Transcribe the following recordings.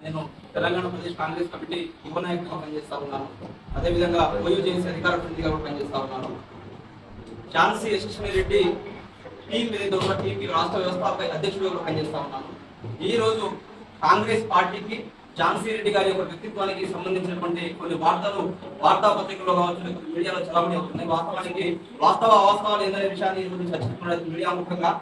నేను తెలంగాణ ప్రదేశ్ కాంగ్రెస్ కమిటీ యువ నాయకుడిగా పనిచేస్తా ఉన్నాను. అదేవిధంగా ఓయూజేసీ అధికార ప్రతినిధిగా కూడా పనిచేస్తా ఉన్నాను. ఝాన్సీ యశస్విని రెడ్డి టీం ఏదైతే ఉన్న టీంకి రాష్ట్ర వ్యవస్థాపక అధ్యక్షుడిగా కూడా పనిచేస్తా ఉన్నాను. ఈ రోజు కాంగ్రెస్ పార్టీకి ఝాన్సీ రెడ్డి గారి యొక్క వ్యక్తిత్వానికి సంబంధించినటువంటి కొన్ని వార్తాపత్రికల్లో కావచ్చు, మీడియాలో చలామణి అవుతుంది. వాస్తవానికి అవాస్తవాలు ఏందనే విషయాన్ని చర్చించుకున్నది మీడియా ముఖ్యంగా.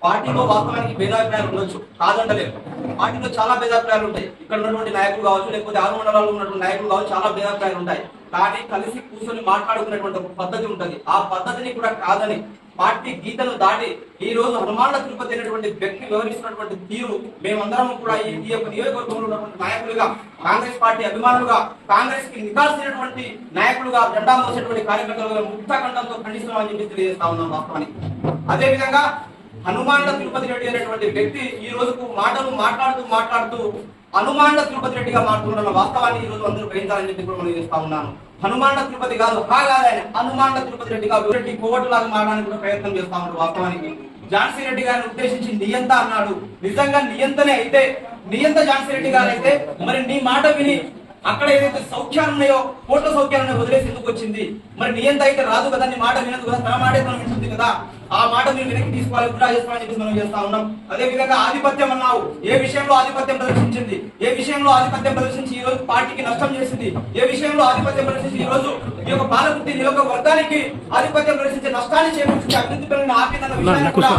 పార్టీలో వాస్తవానికి భేదాభిప్రాయాలు ఉండొచ్చు, కాదంటలేదు. పార్టీలో చాలా భేదాభిప్రాయాలు ఉంటాయి. ఇక్కడ ఉన్నటువంటి నాయకులు కావచ్చు, లేకపోతే ఆరు మండలాల్లో ఉన్నటువంటి నాయకులు కావచ్చు, చాలా భేదాభిప్రాయాలు ఉంటాయి. కానీ కలిసి కూర్చొని మాట్లాడుకునేటువంటి ఒక పద్ధతి ఉంటుంది. ఆ పద్ధతిని కూడా కాదని పార్టీ గీతను దాటి ఈ రోజు హనుమాన్ల తిరుపతి అనేటువంటి వ్యక్తి వివరిస్తున్నటువంటి తీరు మేమందరం కూడా ఈ యొక్క నియోజకవర్గంలో ఉన్నటువంటి నాయకులుగా, కాంగ్రెస్ పార్టీ అభిమానులుగా, కాంగ్రెస్ కి నికాల్సినటువంటి నాయకులుగా, జెండా మోసేటువంటి కార్యకర్తలుగా ముక్తఖండంతో ఖండిస్తున్నామని చెప్పి తెలియజేస్తా ఉన్నాం వాస్తవానికి. అదేవిధంగా హనుమాన్ల తిరుపతి రెడ్డి అనేటువంటి వ్యక్తి ఈ రోజుకు మాట్లాడుతూ హనుమాన్ల తిరుపతి రెడ్డిగా మాట్లాడుతున్న వాస్తవాన్ని ఈ రోజు అందరూ గ్రహించాలని చెప్పి కూడా మనం చేస్తా ఉన్నాను. హనుమాన్ల తిరుపతి కాదు, ఆయన హనుమాన్ల తిరుపతి రెడ్డిగా రెడ్డి కోవట్లాగా మారడానికి కూడా ప్రయత్నం చేస్తా ఉన్నారు. వాస్తవానికి ఝాన్సీ రెడ్డి గారిని ఉద్దేశించి నియంత అన్నాడు. నిజంగా నియంతనే అయితే, నియంత ఝాన్సీ రెడ్డి గారు అయితే మరి నీ మాట విని అక్కడ ఏదైతే సౌఖ్యాలు ఉన్నాయో, కోట్ల సౌఖ్యాలను వదిలేసి ఎందుకు వచ్చింది? మరి నియంత అయితే రాదు కదా, నీ మాట వినదు కదా, తన మాటే తను వింటుంది కదా. ఆ మాట మీరు వెనక్కి తీసుకోవాలి, గుడా చేసుకోవాలని చెప్పి మనం చేస్తా ఉన్నాం. అదే విధంగా ఆధిపత్యం అన్నావు. ఏ విషయంలో ఆధిపత్యం ప్రదర్శించింది? ఏ విషయంలో ఆధిపత్యం ప్రదర్శించి ఈ రోజు పార్టీకి నష్టం చేసింది? ఏ విషయంలో ఆధిపత్యం ప్రదర్శించి ఈ రోజు ఈ యొక్క పాలకుర్తి నియోజకవర్గానికి ఆధిపత్యం ప్రదర్శించే నష్టాన్ని చేకూర్చి అభివృద్ధి పనులను ఆపిన విషయాన్ని కూడా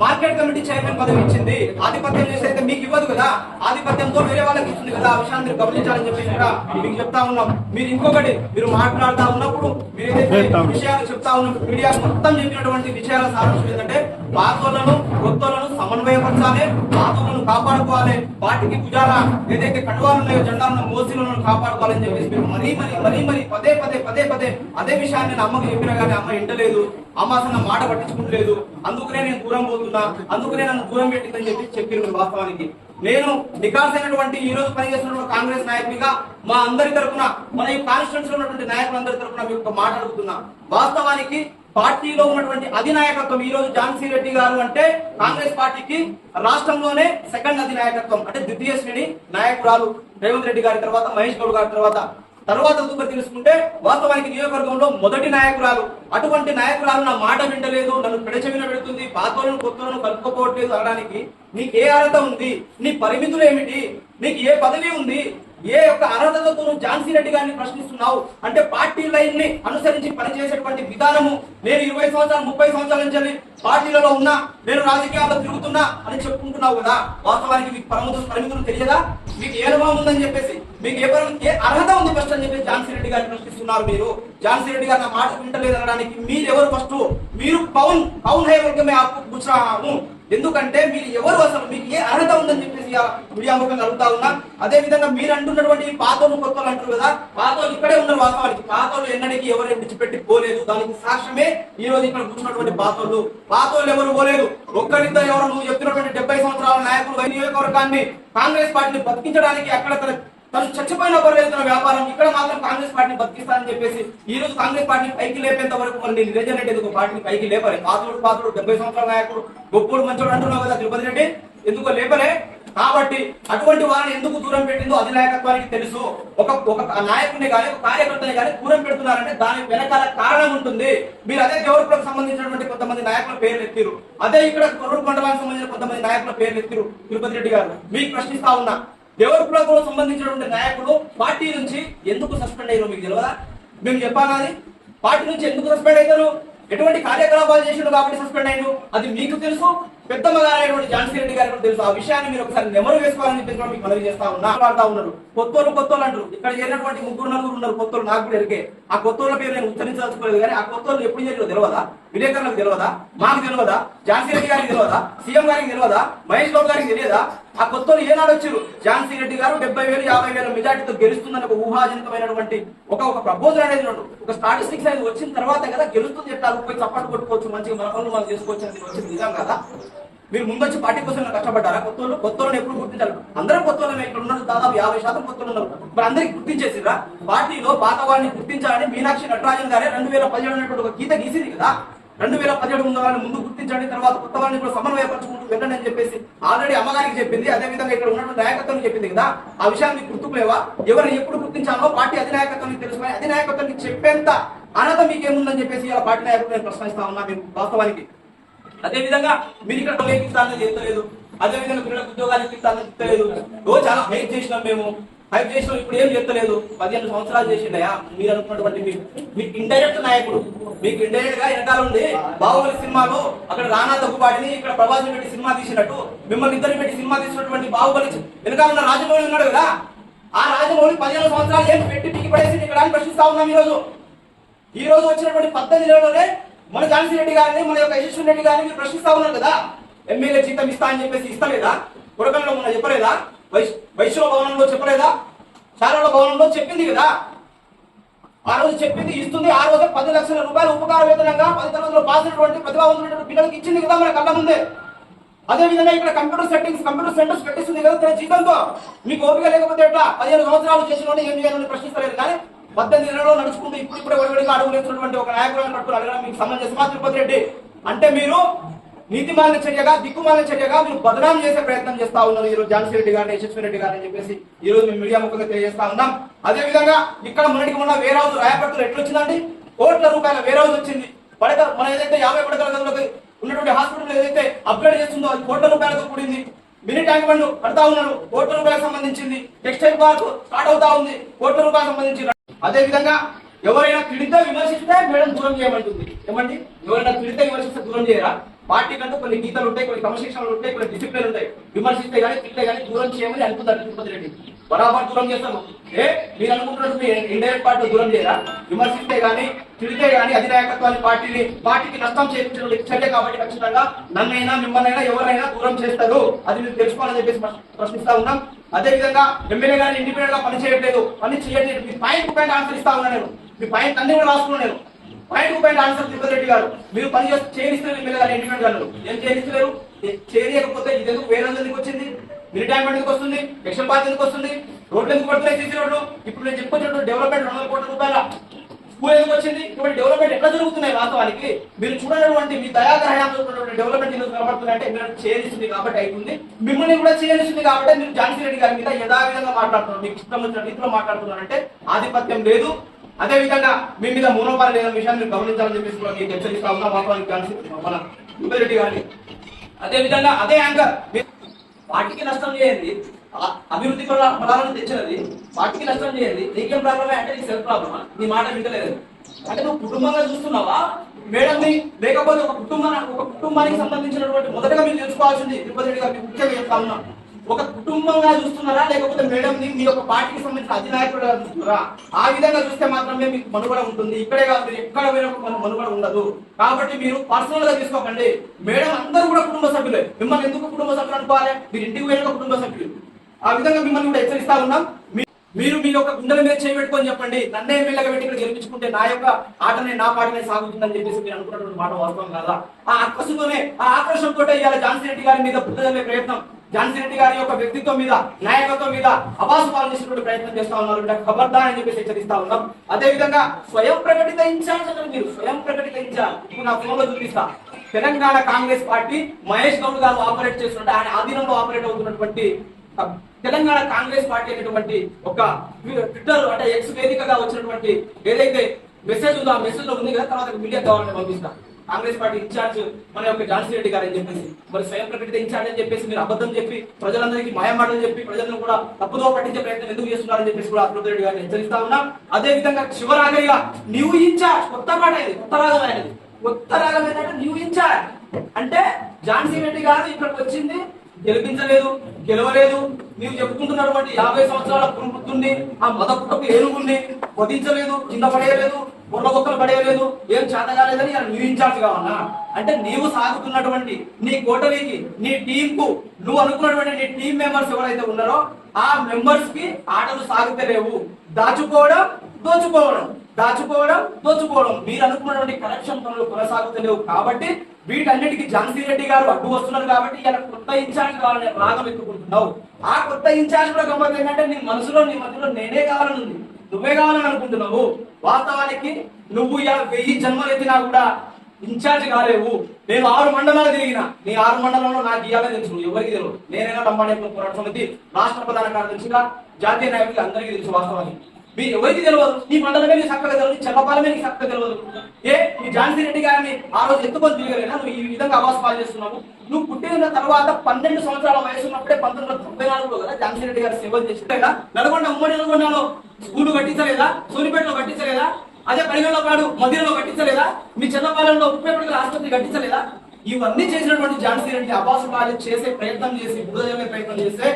మార్కెట్ కమిటీ చైర్మన్ పదవి ఇచ్చింది. ఆధిపత్యం చేసైతే మీకు ఇవ్వదు కదా, ఆధిపత్యంతో వేరే వాళ్ళకి ఇస్తుంది కదా. ఆ విషయాన్ని మీరు గమనించాలని చెప్పి కూడా మీకు చెప్తా ఉన్నాం. మీరు ఇంకొకటి, మీరు మాట్లాడుతూ ఉన్నప్పుడు మీరు ఏదైతే విషయాలు చెప్తా ఉన్నప్పుడు మీడియా మొత్తం చెప్పినటువంటి విషయాల సారాంశం ఏంటంటే పాతోళ్లను కొత్తోళ్లను సమన్వయపరచాలి, పాతోళ్లను కాపాడుకోవాలి, వాటికి భుజాల ఏదైతే కటువాలు ఉన్నాయో జెండాలను మోసీలను కాపాడుకోవాలని చెప్పేసి మీరు మరీ పదే అదే విషయాన్ని నేను అమ్మకు చెప్పినా కానీ అమ్మ ఇంటలేదు. అమ్మ అసలు మాట పట్టించుకుంటలేదు. అందుకనే నేను దూరం పోతున్నా, అందుకనే నన్ను దూరం పెట్టిందని చెప్పి వాస్తవానికి నేను నికాల్సినటువంటి ఈ రోజు పనిచేస్తున్న కాంగ్రెస్ నాయకుడిగా మా అందరి తరఫున, మన ఈ కాన్స్టిట్యూన్సీ లో ఉన్నటువంటి నాయకులందరి తరఫున మీకు మాట్లాడుతున్నా. వాస్తవానికి పార్టీలో ఉన్నటువంటి అధినాయకత్వం ఈ రోజు ఝాన్సీ రెడ్డి గారు అంటే కాంగ్రెస్ పార్టీకి రాష్ట్రంలోనే సెకండ్ అధినాయకత్వం, అంటే ద్వితీయ శ్రేణి నాయకురాలు. రేవంత్ రెడ్డి గారి తర్వాత, మహేష్ గౌడ్ గారి తర్వాత తెలుసుకుంటే వాస్తవానికి నియోజకవర్గంలో మొదటి నాయకురాలు. అటువంటి నాయకురాలు నా మాట వింటలేదు, నన్ను పెడచెవిన పెడుతుంది, పాతోలను కొత్తలను కలుపుకోవట్లేదు అనడానికి నీకు ఏ అర్హత ఉంది? నీ పరిమితులు ఏమిటి? నీకు ఏ పదవి ఉంది? ఏ యొక్క అర్హతతో నువ్వు ఝాన్సీ రెడ్డి గారిని ప్రశ్నిస్తున్నావు? అంటే పార్టీ లైన్ ని అనుసరించి పనిచేసేటువంటి విధానము, నేను 20 సంవత్సరాలు 30 సంవత్సరాల నుంచి పార్టీలలో ఉన్నా, నేను రాజకీయాల్లో తిరుగుతున్నా అని చెప్పుకుంటున్నావు కదా. వాస్తవానికి మీకు పరిమితులు తెలియదా? మీకు ఏ అనుభవం ఉందని చెప్పేసి, మీకు ఏ అర్హత ఉంది ఫస్ట్ అని చెప్పేసి ఝాన్సీ రెడ్డి గారిని ప్రశ్నిస్తున్నారు మీరు. ఝాన్సీ రెడ్డి గారు నా మాట వింటలేదు అనడానికి మీరు ఎవరు? ఫస్ట్ మీరు కౌన్ హై వర్గమే ఆపు గుజరాము. ఎందుకంటే మీరు ఎవరు, అసలు మీకు ఏ అర్హత ఉందని చెప్పేసి మీడియా ముఖంగా అడుగుతా ఉన్నా. అదే విధంగా మీరు అంటున్నటువంటి పాతోళ్ళు కొత్తలు అంటారు కదా, పాతోళ్ళు ఇక్కడే ఉన్నారు. వాస్తవానికి పాతోళ్ళు ఎన్నడికి ఎవరు విడిచిపెట్టి పోలేదు. దానికి సాక్ష్యమే ఈ రోజు ఇక్కడ కూర్చున్నటువంటి పాతోళ్ళు ఎవరు పోలేదు. ఒక్కరిద్దరు ఎవరు నువ్వు చెప్తున్నటువంటి 70 సంవత్సరాల నాయకులు నియోజకవర్గాన్ని కాంగ్రెస్ పార్టీని బతికించడానికి అక్కడ తను చచ్చిపోయిన పర్లేదు తన వ్యాపారం, ఇక్కడ మాత్రం కాంగ్రెస్ పార్టీని బతికిస్తానని చెప్పేసి ఈ రోజు కాంగ్రెస్ పార్టీని పైకి లేపేంత వరకు మరి నేను నిరంజన్ రెడ్డి ఎందుకు పార్టీని పైకి లేపలే? పాత్రుడు 70 సంవత్సరాల నాయకుడు, గొప్పోడు మంచోడు అంటున్నావు కదా తిరుపతి రెడ్డి, ఎందుకు లేపలే? కాబట్టి అటువంటి వారిని ఎందుకు దూరం పెట్టిందో అధినాయకత్వానికి తెలుసు. ఒక నాయకుడిని కానీ, ఒక కార్యకర్తని కానీ దూరం పెడుతున్నారంటే దాని వెనకాల కారణం ఉంటుంది. మీరు అదే దేవరపులకు సంబంధించినటువంటి కొంతమంది నాయకుల పేర్లు ఎత్తిరు, అదే ఇక్కడ కొర్రూరు మండలానికి సంబంధించిన కొంతమంది నాయకుల పేర్లు ఎత్తిరు. తిరుపతి రెడ్డి గారు మీకు ప్రశ్నిస్తా ఉన్నా, దేవరపులకు సంబంధించినటువంటి నాయకులు పార్టీ నుంచి ఎందుకు సస్పెండ్ అయ్యారో మీకు తెలియదా? మేము చెప్పాలా? పార్టీ నుంచి ఎందుకు సస్పెండ్ అయ్యారు? ఎటువంటి కార్యకలాపాలు చేసిండు కాబట్టి సస్పెండ్ అయ్యారు, అది మీకు తెలుసు. పెద్ద మగారైనటువంటి ఝాన్సీ రెడ్డి గారికి తెలుసు. ఆ విషయాన్ని మీరు ఒకసారి నెమరు వేసుకోవాలని చెప్పి మీకు మనవి చేస్తా ఉన్నారు. కొత్తోళ్ళు అంటారు. ఇక్కడ చేరినటువంటి 3-4 ఉన్నారు కొత్తోళ్ళు, నాకు కూడా ఎరికే. ఆ కొత్తోళ్ళ పేరు నేను ఉచ్చరించాల్సుకోలేదు, కానీ ఆ కొత్తోళ్ళు ఎప్పుడు చేరిలో తెలియదా? విలేకరులకు తెలియదా? మాకు తెలియదా? ఝాన్సీ రెడ్డి గారికి తెలియదా? సీఎం గారికి తెలియదా? మహేష్ గౌడ్ గారికి తెలియదా? ఆ కొత్తోళ్ళు ఏనాడు వచ్చారు? ఝాన్సీ రెడ్డి గారు 70,000 50,000 మెజార్టీతో గెలుస్తుందని ఒక ఊహాజనితమైనటువంటి ఒక ప్రపోజల్ అనేది, ఒక స్టాటిస్టిక్స్ అనేది వచ్చిన తర్వాత కదా గెలుస్తుంది. చెప్తారు పోయి చప్పట్లు కొట్టుకోవచ్చు, మంచిగా మన పనులు మనం చేసుకోవచ్చు అని వచ్చింది. నిజం కదా? మీరు ముందొచ్చి పార్టీ కోసం కష్టపడ్డారా? కొత్తోళ్ళని ఎప్పుడు గుర్తించాలి? అందరం కొత్తోళ్ళమే. ఇక్కడ ఉన్నారు దాదాపు 50% కొత్తలు ఉన్నారు. మరి అందరికి గుర్తించేసిరా? పార్టీలో పాత వారిని గుర్తించాలని మీనాక్షి నటరాజన్ గారే 2017 ఒక గీత గీసింది కదా. 2017 ఉన్న వాళ్ళని ముందు గుర్తించండి, తర్వాత కొత్త వాళ్ళని కూడా సమన్వయపరచుకుంటూ వెళ్ళండి అని చెప్పేసి ఆల్రెడీ అమ్మగారికి చెప్పింది. అదే విధంగా ఇక్కడ ఉన్నటువంటి నాయకత్వం చెప్పింది కదా, ఆ విషయాన్ని మీకు గుర్తుకులేవా? ఎవరిని ఎప్పుడు గుర్తించాలో పార్టీ అధినాయకత్వానికి తెలుసుకుని అధినాయకత్వానికి చెప్పేంత అర్హత మీకేముందని చెప్పేసి ఇలా పార్టీ నాయకులు నేను ప్రశ్నిస్తా ఉన్నా మేము వాస్తవానికి. అదేవిధంగా మీరు ఇక్కడ లేఖిస్తానని చెప్తలేదు, అదేవిధంగా పిల్లలకు ఉద్యోగాలు ఇప్పిస్తానని చెప్తలేదు. చాలా హైప్ చేసినాం మేము, హైప్ చేసినాం, ఇప్పుడు ఏం చెప్తలేదు. 15 సంవత్సరాలు చేసిండయా మీరు అనుకున్నటువంటి మీకు ఇండైరెక్ట్ నాయకుడు. మీకు ఇండైరెక్ట్ గా వెనకాల ఉంది బాహుబలి సినిమాలో అక్కడ రానా దగ్గుబాటిని ఇక్కడ ప్రభాస్ పెట్టి సినిమా తీసినట్టు మిమ్మల్ని ఇద్దరు పెట్టి సినిమా తీసినటువంటి బాహుబలి వెనకాల ఉన్న రాజమౌళి ఉన్నాడు కదా, ఆ రాజమౌళి 15 సంవత్సరాలు ఏం పెట్టి పీకి పడేసి ఇక్కడ అని ప్రశ్నిస్తా ఉన్నాం. ఈ రోజు వచ్చినటువంటి 18 నెలలోనే మన ఝాన్సీ రెడ్డి గారిని, మన యొక్క యశస్వి రెడ్డి గారిని మీరు ప్రశ్నిస్తా ఉన్నారు కదా. ఎమ్మెల్యే జీతం ఇస్తా అని చెప్పేసి ఇస్తలేదా? కొడకల్లో మొన్న చెప్పలేదా? వైశ్వ భవనంలో చెప్పలేదా? శారద భవనంలో చెప్పింది కదా, ఆ రోజు చెప్పింది ఇస్తుంది. ఆ రోజు 10 లక్షల రూపాయలు ఉపకార వేతనంగా 10 తరగతిలో పాస్ అయినటువంటి ప్రతిభావంతులైన పిల్లలకి ఇచ్చింది కదా మన కళ్ళ ముందే. అదే విధంగా ఇక్కడ కంప్యూటర్ సెంటర్స్ పెట్టిస్తుంది కదా తన జీతంతో. మీకు ఓపిక లేకపోతే ఎట్లా? 15 సంవత్సరాలు చేసిన ఏం చేయాలని ప్రశ్నిస్తలేదు. కానీ 18 నెలలో నడుచుకుంటూ ఇప్పుడు ఒడివడిగా అడుగులు వేస్తున్నటువంటి ఒక నాయకులను పట్టుకుని అడగడం మీకు సమంజసమా తిరుపతి రెడ్డి? అంటే మీరు నీతిమాలిన చర్యగా, దిక్కుమాలిన చర్యగా మీరు బదనాం చేసే ప్రయత్నం చేస్తా ఉన్నారు ఈ రోజు ఝాన్సీ రెడ్డి గారిని, యశస్వి రెడ్డి గారిని చెప్పేసి ఈ రోజు మేము మీడియా ముఖంగా తెలియజేస్తా ఉన్నాం. అదే విధంగా ఇక్కడ మొన్నటికి మొన్న వేర్ హౌస్ రాయపట్టులో ఎట్లొచ్చిందండి? కోట్ల రూపాయల వేర్ హౌస్ వచ్చింది. మన ఏదైతే 50 పడకల గదులకు ఉన్నటువంటి హాస్పిటల్ ఏదైతే అప్గ్రేడ్ చేస్తుందో అది కోట్ల రూపాయలతో కూడింది. మినీ ట్యాంక్ బండ్ కడతా ఉన్నారు, కోట్ల రూపాయలకు సంబంధించింది. టెక్స్టైల్ పార్క్ స్టార్ట్ అవుతా ఉంది, కోట్ల రూపాయలకు సంబంధించి. అదే విధంగా ఎవరైనా తిడితే విమర్శిస్తే మేడం దూరం చేయమంటుంది. ఏమండి, ఎవరైనా తిడితే విమర్శిస్తే దూరం చేయరా? పార్టీ కంటూ కొన్ని గీతలు ఉంటాయి, కొన్ని క్రమశిక్షణలు ఉంటాయి, కొన్ని డిసిప్లిన్ ఉంటాయి. విమర్శిస్తే కానీ తిట్టే కానీ దూరం చేయమని అనుకుంటారు తిరుపతి రెడ్డి. బరాబర్ దూరం చేస్తాము. మీరు అనుకుంటున్నట్టు ఇండైరెక్ట్ పార్టీ దూరం చేయరా? విమర్శిస్తే కానీ తిడితే కానీ అధినాయకత్వాన్ని పార్టీకి నష్టం చేయించిన చర్య కాబట్టి ఖచ్చితంగా నన్నైనా మిమ్మల్నైనా ఎవరైనా దూరం చేస్తారు. అది మీరు తెలుసుకోవాలని చెప్పేసి ప్రశ్నిస్తా ఉన్నాం. అదే విధంగా ఎమ్మెల్యే గారిని ఇండిపెండెంట్ గా పని చేయట్లేదు, పని చేయట్లేదు. మీ పాయింట్ ఆన్సర్ ఇస్తా ఉన్నా నేను, మీ పాయింట్ అన్ని కూడా రాసుకున్నాను నేను. పాయింట్ ఆన్సర్ తిరుపతి రెడ్డి గారు, మీరు పని చేయనిస్తారు ఎమ్మెల్యే గారు ఇండిపెండెంట్ గారు ఏం చేయనిస్తలేరు? చేయలేకపోతే ఇది ఎందుకు వేరే ఎందుకు వచ్చింది? మినీ ట్యాంక్ ఎందుకు వస్తుంది? ఎక్షన్ పార్క్ ఎందుకు వస్తుంది? రోడ్లు ఎందుకు పడుతున్నాయి? సీసీ రోడ్లు ఇప్పుడు నేను చెప్పుకొచ్చినట్టు డెవలప్మెంట్ 200 కోట్ల రూపాయల స్కూల్ ఎందుకు వచ్చింది? ఇప్పుడు డెవలప్మెంట్ ఎట్లా జరుగుతున్నాయి? వాస్తవానికి మీరు చూడనటువంటి మీ దయాగ్రహాలు డెవలప్మెంట్ ఎందుకు కనబడుతున్నాయి అంటే మీరు చేయనిస్తుంది కాబట్టి అవుతుంది. మిమ్మల్ని కూడా చేయనిస్తుంది కాబట్టి మీరు ఝాన్సీ రెడ్డి గారి మీద యథావిధంగా మాట్లాడుతున్నారు, మీకు ఇష్టం వచ్చిన రీతిలో మాట్లాడుతున్నారంటే ఆధిపత్యం లేదు. అదే విధంగా మీ మీద మూనోపాలు లేని విషయాన్ని మీరు గమనించాలని చెప్పేసి కూడా మీకు హెచ్చరిస్తా ఉన్నా వాస్తవానికి ఝాన్సీ మన తిరుపతి రెడ్డి గారిని. అదే విధంగా అదే యాంకర్ పార్టీకి నష్టం చేయండి, అభివృద్ధి ఫలాలను తెచ్చినది పార్టీకి నష్టం చేయండి. నీకేం ప్రాబ్లమే అంటే నీకు సెల్ఫ్ ప్రాబ్లమా? నీ మాట వింటలేదు అంటే నువ్వు కుటుంబంగా చూస్తున్నావా మేడంని? లేకపోతే ఒక కుటుంబానికి సంబంధించినటువంటి మొదటగా మీరు తెలుసుకోవాల్సింది తిరుపతి రెడ్డి గారికి ముఖ్యంగా చెప్తా ఉన్నా, ఒక కుటుంబంగా చూస్తున్నారా లేకపోతే మేడంని మీ యొక్క పార్టీకి సంబంధించిన అధినాయకుడుగా చూస్తున్నారా? ఆ విధంగా చూస్తే మాత్రమే మీకు మనుగడ ఉంటుంది. ఇక్కడే కాదు, మీరు ఎక్కడ వేరొక మనుగడ ఉండదు. కాబట్టి మీరు పర్సనల్ గా తీసుకోకండి. మేడం అందరూ కూడా కుటుంబ సభ్యులే. మిమ్మల్ని ఎందుకు కుటుంబ సభ్యులు అనుకోవాలి? మీరు ఇంటికి వెళ్ళిన కుటుంబ సభ్యులు. ఆ విధంగా మిమ్మల్ని కూడా హెచ్చరిస్తా ఉన్నాం. మీరు మీ యొక్క గుండెల మీద చేయబెట్టుకొని చెప్పండి, నన్నే ఎమ్మెల్యేగా పెట్టి ఇక్కడ గెలిపించుకుంటే నా యొక్క ఆటనే నా పాటనే సాగుతుందని చెప్పేసి మీరు అనుకున్నటువంటి మాట వాస్తవం కాదా? ఆ అక్కసుతోనే ఆ ఆక్రోషంతో ఇవాళ ఝాన్సీ రెడ్డి గారి మీద బుద్ధ ప్రయత్నం, ఝాన్సీ రెడ్డి గారి యొక్క వ్యక్తిత్వం మీద, నాయకత్వం మీద అబాసు పాలన చేసినటువంటి ప్రయత్నం చేస్తా ఉన్నారు. ఖబర్దార్ అని చెప్పేసి హెచ్చరిస్తా ఉన్నాం. అదే విధంగా స్వయం ప్రకటిత ఇన్ఛార్జ్ అంటే మీరు స్వయం ప్రకటిత ఇన్ఛార్జ్ ఇప్పుడు నా ఫోన్ లో చూపిస్తా. తెలంగాణ కాంగ్రెస్ పార్టీ మహేష్ గౌడ్ గారు ఆపరేట్ చేస్తున్నట్టు ఆయన ఆధీనంలో ఆపరేట్ అవుతున్నటువంటి తెలంగాణ కాంగ్రెస్ పార్టీ అనేటువంటి ఒక ట్విట్టర్ అంటే ఎక్స్ వేదికగా వచ్చినటువంటి ఏదైతే మెసేజ్ ఉందో ఆ మెసేజ్ లో ఉంది కదా, తర్వాత మీడియా కావాలని పంపిస్తా. కాంగ్రెస్ పార్టీ ఇన్ఛార్జ్ మన యొక్క ఝాన్సీ రెడ్డి గారు అని చెప్పేసి మరి స్వయం ప్రకటిత ఇన్ఛార్జ్ అని చెప్పేసి మీరు అబద్ధం చెప్పి ప్రజలందరికీ మాయమాటలు చెప్పి ప్రజలను కూడా తప్పుదో పట్టించే ప్రయత్నం ఎందుకు చేస్తున్నారని చెప్పేసి కూడా తిరుపతి రెడ్డి గారిని హెచ్చరిస్తా ఉన్నాం. అదే విధంగా శివరాగయ్య న్యూ ఇన్ఛార్జ్, కొత్త మాట ఇది, కొత్త రాగం అనేది. కొత్త రాగం ఏంటంటే న్యూ ఇన్ఛార్జ్ అంటే ఝాన్సీ రెడ్డి గారు ఇక్కడికి వచ్చింది గెలిపించలేదు, గెలవలేదు. నీవు చెప్పుకుంటున్నటువంటి 50 సంవత్సరాల పురుపుతుంది ఆ మత పుట్టకు ఏనుగుండి వధించలేదు, కింద పడేయలేదు, బుర్ర బొక్కలు పడేయలేదు, ఏం చేత కాలేదని నీవు ఇన్ఛార్జ్ కావాలా? అంటే నీవు సాగుతున్నటువంటి నీ కోటరీకి, నీ టీం కు, నువ్వు అనుకున్నటువంటి నీ టీం మెంబర్స్ ఎవరైతే ఉన్నారో ఆ మెంబర్స్ కి ఆటలు సాగుతలేవు. దాచుకోవడం, దోచుకోవడం, దాచుకోవడం, దోచుకోవడం, మీరు అనుకున్నటువంటి కరప్షన్ పనులు కొనసాగుతలేవు. కాబట్టి వీటన్నిటికీ ఝాన్సీ రెడ్డి గారు అడ్డు వస్తున్నారు. కాబట్టి ఇలా కొత్త ఇన్ఛార్జ్ కావాలని రాగం ఎత్తుకుంటున్నావు. ఆ కొత్త ఇన్ఛార్జ్ కూడా గమ్మత్ ఏంటంటే నీ మనసులో, నీ మధ్యలో నేనే కావాలని ఉంది, నువ్వే కావాలని అనుకుంటున్నావు. వాస్తవానికి నువ్వు 1000 జన్మలు ఎత్తినా కూడా ఇన్ఛార్జ్ కాలేవు. నేను 6 మండలాలు తిరిగిన. నీ 6 మండలంలో నాకు ఇవ్వాలని తెలుసు, ఎవరికి తెలియదు. నేనైనా లంబాడి పోరాట సమితి రాష్ట్ర ప్రధాన కార్యదర్శిగా జాతీయ నాయకులు అందరికీ తెలుసు వాస్తవానికి. మీ ఎవరికి తెలియదు, నీ మండలమే నీకు చక్కగా తెలియదు, నీ చెల్లపాలమే నీకు చక్కగా తెలియదు. ఈ ఝాన్సీ రెడ్డి గారిని ఆ రోజు ఎత్తుకొని తిరగలేనా? నువ్వు ఈ విధంగా అవాస పాలు చేస్తున్నావు. నువ్వు పుట్టిన తర్వాత 12 సంవత్సరాల వయసు ఉన్నప్పుడే 1994లో కదా ఝాన్సీ రెడ్డి గారు సేవలు చేసిందా? నల్గొండ ఉమ్మడి నల్గొండలో స్కూల్ కట్టించలేదా? సూర్యపేటలో కట్టించలేదా? అదే పరిగణలో పాడు మధ్యలో కట్టించలేదా? మీ చెన్నపాలెంలో ఉప్పేపల్లి ఆసుపత్రి కట్టించలేదా? ఇవన్నీ చేసినటువంటి ఝాన్సీ రెడ్డి అబాస పాలు చేసే ప్రయత్నం చేసి బురదజమే ప్రయత్నం చేస్తే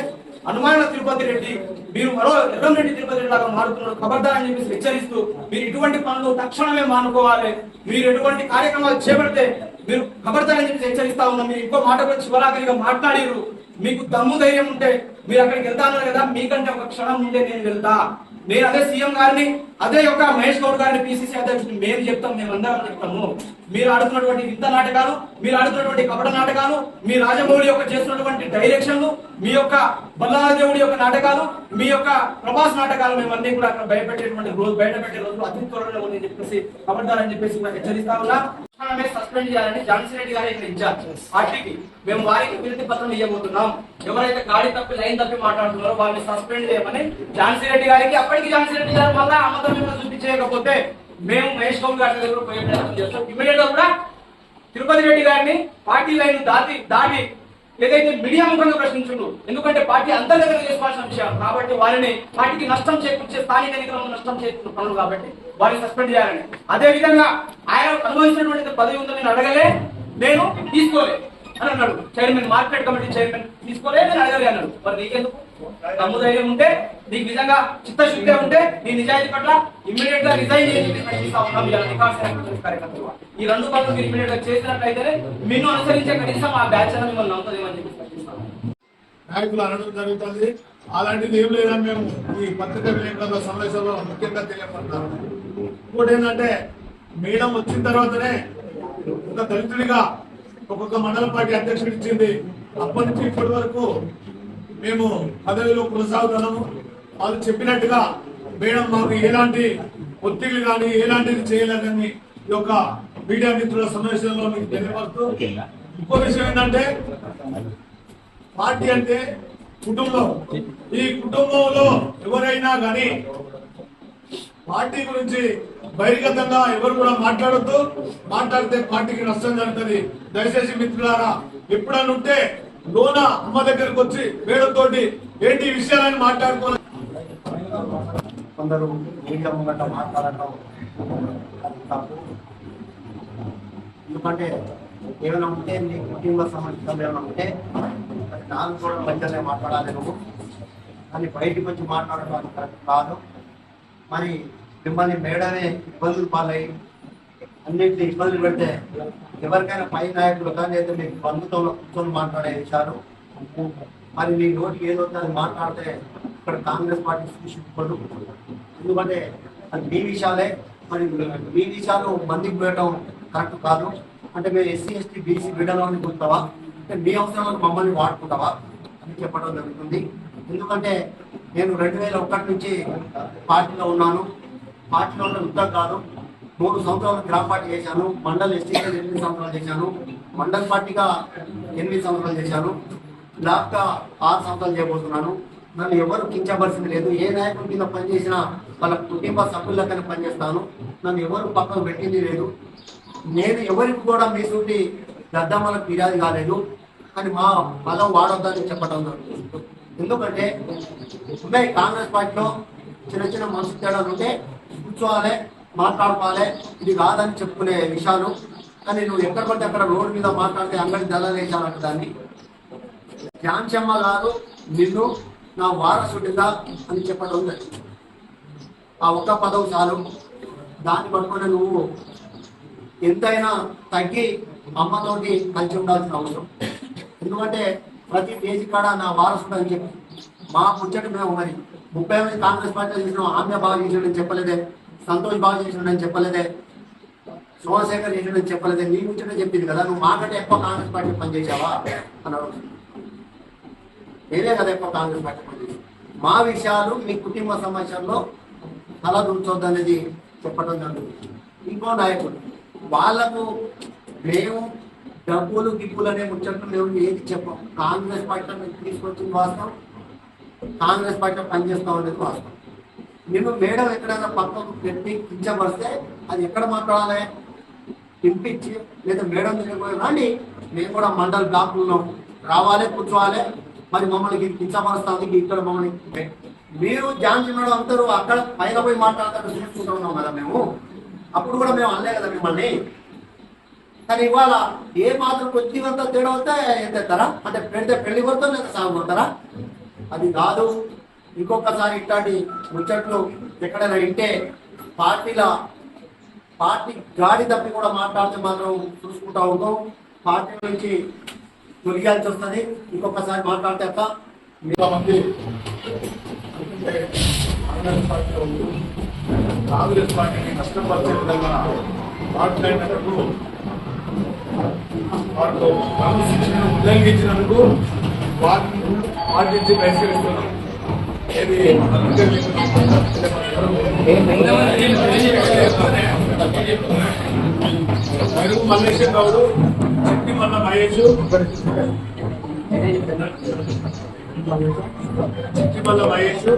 అనుమాన తిరుపతి రెడ్డి మీరు మరో ఎర్రంరెడ్డి తిరుపతి రెడ్డి లాగా మారుతున్నారు. ఖబర్దార్ అని చెప్పేసి హెచ్చరిస్తూ మీరు ఇటువంటి పనులు తక్షణమే మానుకోవాలి. మీరు ఎటువంటి కార్యక్రమాలు చేపడితే మీరు ఖబర్దార్ అని చెప్పేసి హెచ్చరిస్తా ఉన్నాం. మీరు ఇంకో మాట కూడా చివరాఖరిగా మాట్లాడారు. మీకు దమ్ము ధైర్యం ఉంటే మీరు అక్కడికి వెళ్తాను కదా, మీకంటే ఒక క్షణం ముందే నేను వెళ్తా. నేను అదే సీఎం గారిని, అదే యొక్క మహేష్ గౌడ్ గారిని పిసిసి అధ్యక్షుడిని మేము చెప్తాం, మేము అందరం చెప్తాము. మీరు ఆడుతున్నటువంటి వింత నాటకాలు, మీరు ఆడుతున్నటువంటి కపట నాటకాలు, మీ రాజమౌళి యొక్క చేస్తున్నటువంటి డైరెక్షన్లు, మీ యొక్క బల్లాదేవుడి యొక్క నాటకాలు, మీ యొక్క ప్రభాస్ నాటకాలు మేమన్నీ కూడా అక్కడ భయపెట్టేటువంటి రోజు, బయట పెట్టే రోజు అతి త్వరలో ఉందని చెప్పేసి ఖబర్దారని చెప్పేసి కూడా హెచ్చరిస్తా ఉన్నా. సస్పెండ్ చేయాలని ఝాన్సీ రెడ్డి గారు ఇక్కడ ఇన్ఛార్జ్ పార్టీకి మేము వారికి వినతి పత్రం ఇవ్వబోతున్నాం. ఎవరైతే గాడి తప్పి లైన్ తప్పి మాట్లాడుతున్నారో వాళ్ళని సస్పెండ్ చేయమని ఝాన్సీ రెడ్డి గారికి. అప్పటికి ఝాన్సీ రెడ్డి గారు మళ్ళా అమ్మతం చూపించకపోతే మేము మహేష్ గౌడ్ గారి దగ్గర పోయే ప్రయత్నం చేస్తాం. ఇమీడియట్ గా కూడా తిరుపతి రెడ్డి గారిని పార్టీ లైన్ దాటి ఏదైతే మీడియా ముఖంగా ప్రశ్నించుండు, ఎందుకంటే పార్టీ అంతర్గతంగా చేసుకోవాల్సిన విషయం కాబట్టి వారిని పార్టీకి నష్టం చేకూర్చే స్థానిక ఎన్నికలలో నష్టం చేకూర్చిన పనులు కాబట్టి వారిని సస్పెండ్ చేయాలని. అదే విధంగా ఆయన అనుభవించినటువంటి పదవి ఉందని నేను అడగలే, నేను తీసుకోలే అని అన్నాడు. చైర్మన్, మార్కెట్ కమిటీ చైర్మన్ తీసుకోలే, నేను అడగలే అన్నాడు. మరి నీకెందుకు దమ్ము ధైర్యం ఉంటే, నీకు నిజంగా చిత్తశుద్ధి ఉంటే, నీ నిజాయితీ పట్ల ఇమ్మీడియట్ గా రిజైన్ చేసి ప్రశ్నిస్తా ఉన్నాం. కార్యకర్తలు ఈ 2 పనులు మీరు ఇమ్మీడియట్ గా చేసినట్లయితేనే నిన్ను అనుసరించే కనీసం ఆ బ్యాచ్ అని మిమ్మల్ని నమ్ముతుందేమని చెప్పి ప్రశ్నిస్తాం. నాయకులు అనడం జరుగుతుంది. అలాంటిది ఏం లేదని మేము ఈ పత్రికా విలేకరుల సమావేశంలో ముఖ్యంగా తెలియపడతాము. ఇంకోటి ఏంటంటే, మేడం వచ్చిన తర్వాతనే ఒక దళితుడిగా ఒక్కొక్క మండల పార్టీ అధ్యక్షుడు ఇచ్చింది. అప్పటి నుంచి ఇప్పటి వరకు మేము పదవిలో కొనసాగుతున్నాము. వాళ్ళు చెప్పినట్టుగా మేడం మాకు ఎలాంటి ఒత్తిళ్లు కానీ ఎలాంటిది చేయలేదని ఈ యొక్క మీడియా మిత్రుల సమావేశంలో మీకు తెలియపరుస్తూ, ఇంకో విషయం ఏంటంటే, పార్టీ అంటే కుటుంబం. ఈ కుటుంబంలో ఎవరైనా కానీ పార్టీ గురించి బహిర్గతంగా ఎవరు కూడా మాట్లాడద్దు. మాట్లాడితే పార్టీకి నష్టం జరుగుతుంది. దయచేసి మిత్రులారా, ఎప్పుడన్నా ఉంటే లోన అమ్మ దగ్గరకు వచ్చి వేడతోటి ఏంటి విషయాలని మాట్లాడుకోవాలి. కొందరు మీడియా ముంగట మాట్లాడటం తప్పు. ఎందుకంటే ఏమైనా ఉంటే నీ కుటుంబ సమస్యలు ఏమైనా ఉంటే నాకు కూడా మధ్యనే మాట్లాడాలి నువ్వు, కానీ బయటికి వచ్చి మాట్లాడడానికి కరెక్ట్ కాదు. మరి మిమ్మల్ని మేడమే ఇబ్బందులు పాలయ్యి అన్నింటినీ ఇబ్బందులు పెడితే ఎవరికైనా పై నాయకులు కానీ అయితే మీకు బంధుతో కూర్చొని మాట్లాడే విషయాలు, మరి నీ నోటికి ఏదో అది మాట్లాడితే ఇక్కడ కాంగ్రెస్ పార్టీ సూచించుకోదు. ఎందుకంటే అది మీ విషయాలే. మరి మీ విషయాలు మందికి పెట్టడం కరెక్ట్ కాదు. అంటే మేము ఎస్సీ ఎస్టీ బీసీ బిడ్డలోని కూర్చుంటావా, అంటే మీ అవసరాలకు మమ్మల్ని వాడుకుంటావా అని చెప్పడం జరుగుతుంది. ఎందుకంటే నేను 2001 నుంచి పార్టీలో ఉన్నాను. పార్టీలో ఉన్న ఉద్యోగం కాదు. 3 సంవత్సరాలు గ్రామ పార్టీ చేశాను. మండల్ ఎస్టీగా 8 సంవత్సరాలు చేశాను. మండల్ పార్టీగా 8 సంవత్సరాలు చేశాను. బ్లాక్గా 6 సంవత్సరాలు చేయబోతున్నాను. నన్ను ఎవరు కించపరిచింది లేదు. ఏ నాయకుల కింద పనిచేసినా వాళ్ళ కుటుంబ సభ్యులకైనా పనిచేస్తాను. నన్ను ఎవరు పక్కకు పెట్టింది లేదు. నేను ఎవరికి కూడా మీ సూటి దద్దమ్మలకు ఫిర్యాదు కాలేదు. కానీ మా పదం వాడొద్దని చెప్పడం జరుగుతుంది. ఎందుకంటే ఉన్నాయి కాంగ్రెస్ పార్టీలో చిన్న చిన్న మనసు తేడాలు ఉంటే కూర్చోవాలి, మాట్లాడుకోవాలి. ఇది కాదని చెప్పుకునే విషయాలు. కానీ నువ్వు ఎక్కడ పడితే అక్కడ రోడ్డు మీద మాట్లాడితే అంగడి దళాలేసానంట. దాన్ని ఝాన్సమ్మ గారు నిన్ను నా వారసుడిగా అని చెప్పడం జరిగింది. ఆ ఒక్క పదవి చాలు. దాన్ని పట్టుకుని నువ్వు ఎంతైనా తగ్గి అమ్మతోటి కలిసి ఉండాల్సిన అవసరం. ఎందుకంటే ప్రతి పేజీ కాడ నా వారసుడు అని చెప్పి మా ముచ్చట మేము మరి 30 మంది కాంగ్రెస్ పార్టీలో చేసిన ఆమె బాగా చేసాడని చెప్పలేదే, సంతోష్ బాగా చేసాడని చెప్పలేదే, సోమశేఖర్ చేసాడని చెప్పలేదే. నీ ముచ్చట చెప్పింది కదా. నువ్వు మాకంటే ఎక్కువ కాంగ్రెస్ పార్టీ పనిచేసావా అన్నారు. నేనే కదా ఎక్కువ కాంగ్రెస్ పార్టీ పనిచేసాను. మా విషయాలు మీ కుటుంబ సమస్యల్లో తల దూర్చొద్దనేది చెప్పడం జరుగుతుంది. ఇంకో నాయకుడు వాళ్లకు మేము డబ్బులు గిబ్బులు అనే ముచ్చట్లు మేము ఏది చెప్పం. కాంగ్రెస్ పార్టీ తీసుకొచ్చింది వాస్తవం, కాంగ్రెస్ పార్టీ పనిచేస్తా ఉండేది వాస్తవం. నేను మేడం ఎక్కడైనా పక్కకు పెట్టి కించపరిస్తే అది ఎక్కడ మాట్లాడాలి, తినిపించి లేదా మేడం దగ్గర రాండి, మేము కూడా మండల బ్లాకుల్లో రావాలి, కూర్చోవాలి, మరి మమ్మల్ని కించపరుస్తుంది ఇక్కడ మమ్మల్ని మీరు ఝాన్సీ మేడం అందరూ అక్కడ పైన పోయి మాట్లాడతారు చూసుకుంటూ ఉన్నాం కదా మేము. అప్పుడు కూడా మేము అనలే కదా మిమ్మల్ని. కానీ ఇవాళ ఏ మాత్రం కొద్దిగంతా తేడా వస్తే ఎత్తేస్తారా, అంటే పెడితే పెళ్లి కొడతాం లేదా సాగు కొడతారా? అది కాదు. ఇంకొకసారి ఇట్లాంటి ముచ్చట్లు ఎక్కడైనా వింటే పార్టీ గాడి తప్పి కూడా మాట్లాడితే మాత్రం చూసుకుంటా ఉంటాం. పార్టీ నుంచి తొలగాల్సి వస్తుంది. ఇంకొకసారి మాట్లాడితే మంది కాంగ్రెస్ పార్టీని కష్టపరిచే విధంగా మాట్లాడినందుకు వాళ్ళు క్రమశిక్షణ ఉల్లంఘించినందుకు వారిని పార్టీ నుంచి బహిష్కరిస్తున్నాం. ఏది మెరుగు మల్లేశ్వర గౌడు, శక్తి మల్ల మహేష్, చిట్టిమల్ల మహేష్,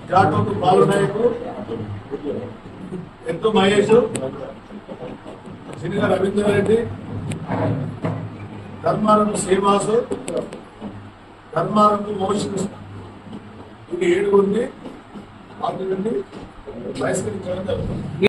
జాటోకు బాలు నాయకు, ఎత్తు మహేష్, సినిగా రవీంద్రారెడ్డి, ధర్మారం శ్రీనివాసు, ధర్మారం మోషన్, ఇది 7 ఉంది. 6 నుండి బహిష్కరించడం జరుగుతుంది.